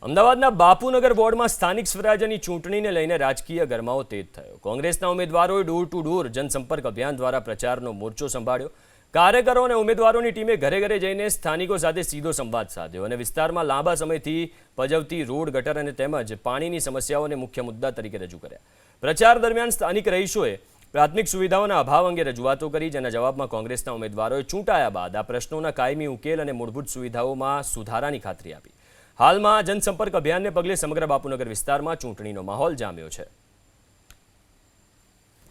અમદાવાદના બાપુનગર વોર્ડમાં સ્થાનિક સ્વરાજ્યની ચૂંટણીને લઈને રાજકીય ગરમાવો તેજ થયો। કોંગ્રેસના ઉમેદવારોએ ડોર ટુ ડોર જનસંપર્ક અભિયાન દ્વારા પ્રચારનો મોરચો સંભાળ્યો। કાર્યકરો અને ઉમેદવારોની ટીમે ઘરે ઘરે જઈને સ્થાનિકો સાથે સીધો સંવાદ સાધ્યો અને વિસ્તારમાં લાંબા સમયથી પજવતી રોડ, ગટર અને તેમજ પાણીની સમસ્યાઓને મુખ્ય મુદ્દા તરીકે રજૂ કર્યા। પ્રચાર દરમિયાન સ્થાનિક રહીશોએ પ્રાથમિક સુવિધાઓના અભાવ અંગે રજૂઆતો કરી, જેના જવાબમાં કોંગ્રેસના ઉમેદવારોએ ચૂંટાયા બાદ આ પ્રશ્નોના કાયમી ઉકેલ અને મૂળભૂત સુવિધાઓમાં સુધારાની ખાતરી આપી। હાલમાં જનસંપર્ક અભિયાનને પગલે સમગ્ર બાપુનગર વિસ્તારમાં ચૂંટણીનો માહોલ જામ્યો છે।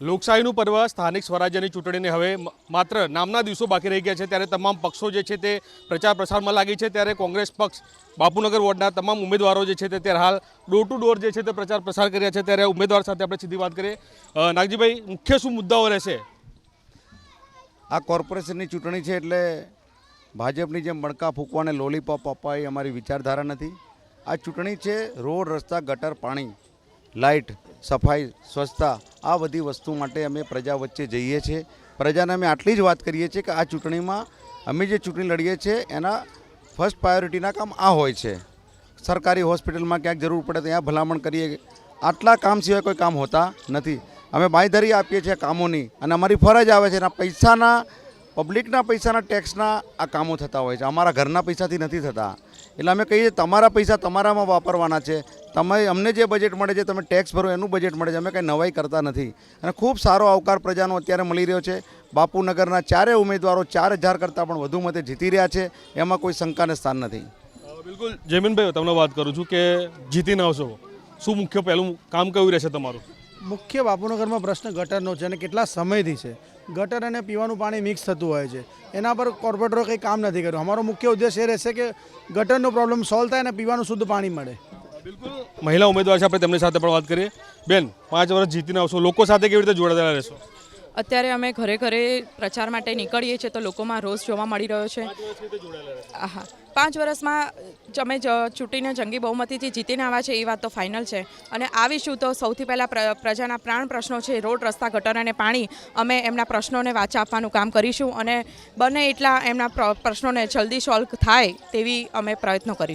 લોકશાહીનું પર્વ સ્થાનિક સ્વરાજ્યની ચૂંટણીને હવે માત્ર નામના દિવસો બાકી રહી ગયા છે, ત્યારે તમામ પક્ષો જે છે તે પ્રચાર પ્રસારમાં લાગી છે। ત્યારે કોંગ્રેસ પક્ષ બાપુનગર વોર્ડના તમામ ઉમેદવારો જે છે તે ત્યારે હાલ ડોર ટુ ડોર જે છે તે પ્રચાર પ્રસાર કરી રહ્યા છે। ત્યારે ઉમેદવાર સાથે આપણે સીધી વાત કરીએ। નાગજીભાઈ, મુખ્ય શું મુદ્દાઓ રહેશે? આ કોર્પોરેશનની ચૂંટણી છે એટલે ભાજપની જેમ મણકા ફૂંકવા અને લોલીપોપ આપવા એ અમારી વિચારધારા નથી। આ ચૂંટણી છે રોડ, રસ્તા, ગટર, પાણી, લાઇટ, સફાઈ, સ્વચ્છતા, આ બધી વસ્તુ માટે અમે પ્રજા વચ્ચે જઈએ છીએ। પ્રજાને અમે આટલી જ વાત કરીએ છીએ કે આ ચૂંટણીમાં અમે જે ચૂંટણી લડીએ છીએ એના ફર્સ્ટ પ્રાયોરિટીના કામ આ હોય છે। સરકારી હોસ્પિટલમાં ક્યાંક જરૂર પડે તો ત્યાં ભલામણ કરીએ, આટલા કામ સિવાય કોઈ કામ હોતા નથી। અમે બાંયધરી આપીએ છીએ કામોની અને અમારી ફરજ આવે છે, એના પૈસાના, પબ્લિકના પૈસાના, ટેક્સના આ કામો થતા હોય છે, અમારા ઘરના પૈસાથી નથી થતા। એટલે અમે કહીએ તમારા પૈસા તમારામાં વાપરવાના છે, તમે અમને જે બજેટ મળે છે તમે ટેક્સ ભરો એનું બજેટ મળે છે, અમે કંઈ નવાઈ કરતા નથી। અને ખૂબ સારો આવકાર પ્રજાનો અત્યારે મળી રહ્યો છે। બાપુનગરના ચારેય ઉમેદવારો 4000 કરતાં પણ વધુ મતે જીતી રહ્યા છે, એમાં કોઈ શંકાને સ્થાન નથી। બિલકુલ જયમીનભાઈ, તમને વાત કરું છું કે જીતીને આવશો, શું મુખ્ય પહેલું કામ કયું રહેશે તમારું? મુખ્ય બાપુનગરમાં પ્રશ્ન ગટરનો છે અને કેટલા સમયથી છે। ગટર અને પીવાનું પાણી મિક્સ થતું હોય છે, એના પર કોર્પોરેટરો કંઈ કામ નથી કર્યું। અમારો મુખ્ય ઉદ્દેશ એ રહેશે કે ગટરનો પ્રોબ્લેમ સોલ્વ થાય અને પીવાનું શુદ્ધ પાણી મળે। બિલકુલ મહિલા ઉમેદવાર છે, આપણે તેમની સાથે પણ વાત કરીએ। બેન, 5 વર્ષ જીતીને આવશો, લોકો સાથે કેવી રીતે જોડાયેલા રહેશો? અત્યારે અમે ઘરે ઘરે પ્રચાર માટે નીકળીએ છીએ તો લોકોમાં રોષ જોવા મળી રહ્યો છે। હા, 5 વર્ષમાં અમે ચૂંટીને જંગી બહુમતીથી જીતીને આવ્યા છે એ વાત તો ફાઇનલ છે। અને આવીશું તો સૌથી પહેલાં પ્રજાના પ્રાણ પ્રશ્નો છે, રોડ, રસ્તા, ગટર અને પાણી, અમે એમના પ્રશ્નોને વાચા આપવાનું કામ કરીશું અને બને એટલા એમના પ્રશ્નોને જલ્દી સોલ્વ થાય તેવી અમે પ્રયત્નો કરીશું।